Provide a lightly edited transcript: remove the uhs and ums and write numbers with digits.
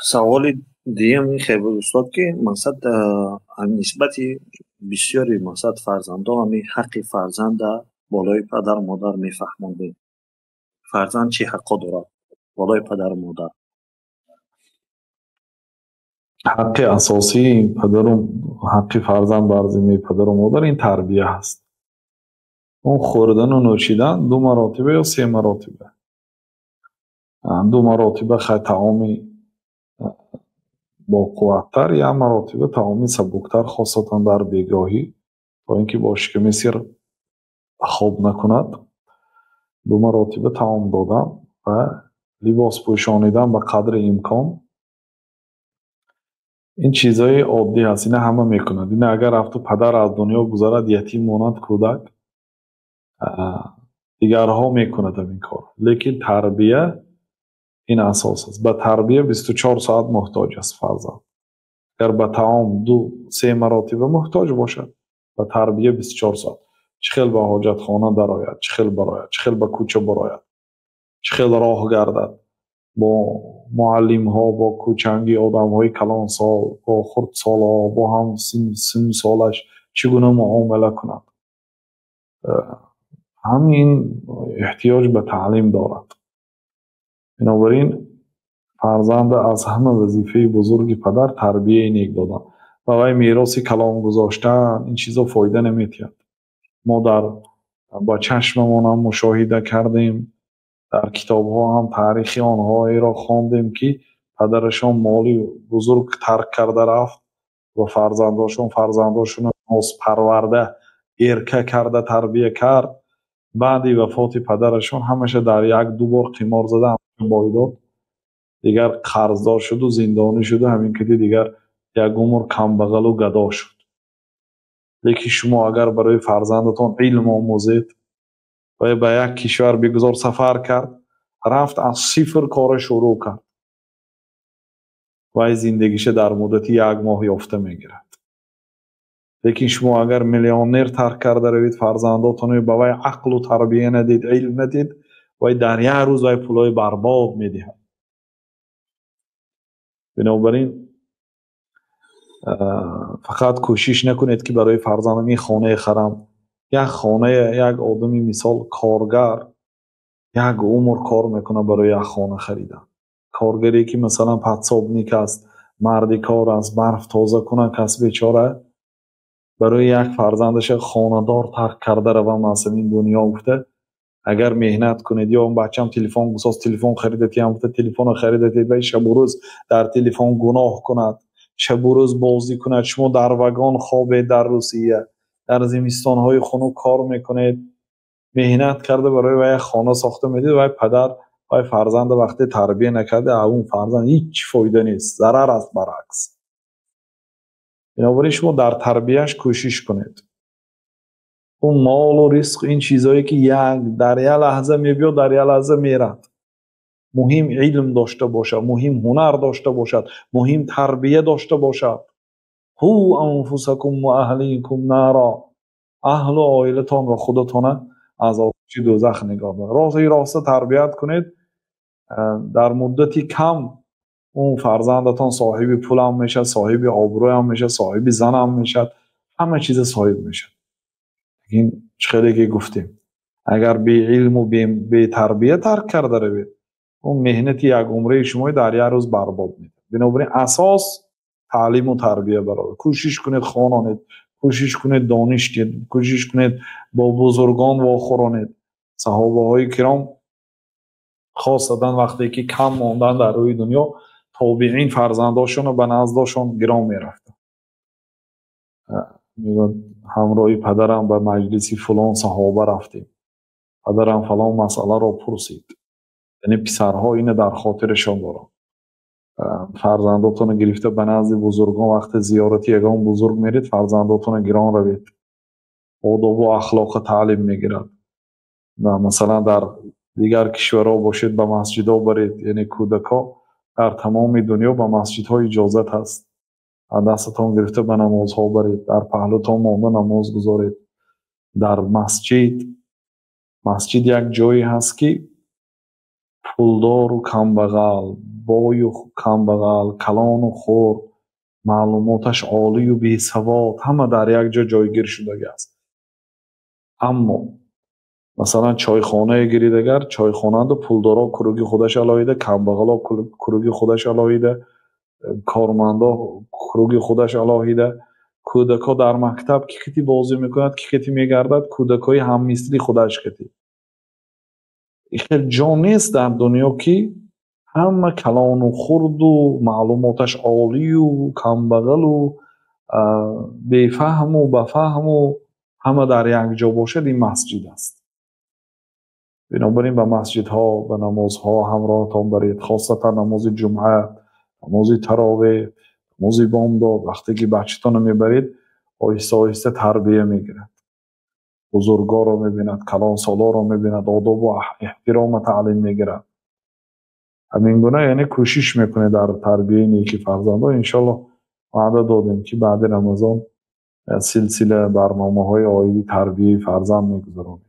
سوال دیگه میخوای استاد که مقصد نسبتی بسیاری مقصد فرزندان همی حق فرزند بالای پدر و مادر میفهمونده. فرزند چی حقا دارد بالای پدر و مادر؟ حق اساسی پدر و حق فرزند بر ذمه پدر و مادر این تربیه هست. اون خوردن و نوشیدن دو مراتبه یا سه مراتبه. دو مراتبه خیلی تعامی با قوتتر، یا مراتبه تعامی سبکتر، خاصتا در بیگاهی، تا اینکه با شکم سیر خواب نکند. دو مراتبه تعام دادن و لباس پوشانیدن به قدر امکان. این چیزای عادی هست، این همه میکند. این اگر رفت پدر از دنیا گذرد یتیم ماند کودک، دیگرها میکند این کار. لیکن تربیه این اساس است. به تربیه 24 ساعت محتاج است فرزند. اگر به تعام دو سه مراتبه محتاج باشد، به تربیه 24 ساعت. چخیل به حاجت خانه درآید، چخیل براید، چخیل به کوچه براید، چخیل راه گردد، با معلم ها، با کوچنگی آدم های کلان سال، با خرد سال ها، با هم سن سالش چگونه معامله کند. همین احتیاج به تعلیم دارد. بنابراین فرزند از همه وظیفه بزرگ پدر تربیه نیک دادن و وی میراث کلام گذاشتن. این چیزا فایده نمیتید. ما با چشممون هم مشاهده کردیم، در کتاب ها هم تاریخی آنها را خواندیم که پدرشان مالی بزرگ ترک کرده رفت و فرزنداشون ناز پرورده ارکه کرده تربیه کرد. بعدی وفات پدرشان همشه در یک دو بار قمار زده، همشه بایداد، دیگر قرضدار شد و زندانی شد و همین که دیگر یک عمر کمبغل و گدا شد. لیکن شما اگر برای فرزندتان علم آموزید و به یک کشور بگذار سفر کرد، رفت از صفر کار شروع کرد و زندگیش در مدت یک ماه یافته میگیرد. لیکن شما اگر میلیونر ترک کرده روید، فرزنداتون به وی عقل و تربیه ندید، علم ندید، و در یک روز وی پولای برباد میدهد. بنابراین فقط کوشش نکنید که برای فرزندم این خانه خرم. یک خانه، یک آدمی مثال کارگر یک عمر کار میکنه برای یک خانه خریدن. کارگری که مثلا پدسابنیک است، مردی کار است، برف تازه کنه، کس بیچاره برای یک فرزندش خانه دار ترک کرده رو مثلا این دنیا افته. اگر مهنت کنید یا اون بچه‌م تلفن گساز تلفن خریدت یا افته تلفن خریدت و شب و روز در تلفن گناه کند، شب و روز بازی کند، شما در وگان خوابه در روسیه در زمستان‌های خنک کار میکنید، مهنت کرده برای وی خانه ساخته میدید و پدر و فرزند وقتی تربیه نکرده، اون فرزند هیچ فایده نیست، ضرر است برعکس. بنابراین شما در تربیهش کوشش کنید. اون مال و رزق این چیزایی که در یک لحظه میبیاد در یک لحظه میرد. مهم علم داشته باشد، مهم هنر داشته باشد، مهم تربیه داشته باشد. هو انفسکم و اهلیکم نارا، اهل و عائلتان و خودتان از آتش دوزخ نگاه دارید. راست تربیت کنید. در مدتی کم اون فرزندتان صاحب پول هم میشه، صاحب آبرو هم میشه، صاحب زن هم میشه، همه چیز صاحب میشه. این چخیلی که گفتیم اگر بی علم و بی تربیه ترک کرده روید، اون مهنت یک عمره شما در یک روز برباد میده. بنابراین اساس تعلیم و تربیه برای کوشش کنید خوانید، کوشش کنید دانش دید، کوشش کنید با بزرگان واخورانید. صحابه های کرام خاصتا وقتی که کم ماندن در روی دنیا، تابعین فرزنداشون رو به نزداشون گرام میرفتن. میگن همراه پدرم به مجلسی فلان صحابه رفتیم، پدرم فلان مسئله را پرسید. یعنی پسرها اینه در خاطرشان دارن. فرزنداتون گرفته به نزد بزرگان، وقت زیارتی یگان بزرگ میرید، فرزنداتون گران روید، آداب و اخلاق تعلیم میگیرد. مثلا در دیگر کشورها باشید به مسجدها برید، یعنی کودکا در تمام دنیا به مسجدها اجازت هست، دستتان گرفته به نمازها برید، در پهلوتان مانده نماز گذارید. در مسجد یک جایی هست که پولدار و کمبغل، بای و کمبغل، کلان و خرد، معلوماتش عالی و بی سواد، همه در یک جا جایگیر شده است. اما مثلا چایخانه گیرید، اگر چایخانه ده پولدارا کروگی خودش علایده، کمبغلا کروگی خودش علایده، کارمندا کروگی خودش علایده، کودکا در مکتب که کتی بازی میکند که کتی میگردد، کودکای هم مثلی خودش کتی. این خیلی جا نیست در دنیا که همه کلان و خرد و معلوماتش عالی و کمبغل و بفهم و بفهم و همه در یک جا باشد. این مسجد است. بنابراین به مسجدها، به نمازها همراهتان برید، خاصتا نماز جمعه، نماز تراویح، نماز بامداد. وقتی که بچه‌تان رو میبرید آهسته آهسته تربیه میگیرد، بزرگا رو میبیند، کلان سالا رو میبیند، آداب و احترام تعلیم میگیرد. همین گونه یعنی کوشش میکنه در تربیه نیکی فرزندا. انشالله وعده دادیم که بعد رمضان سلسله برنامه های آیدی تربیه فرزند میگذاریم.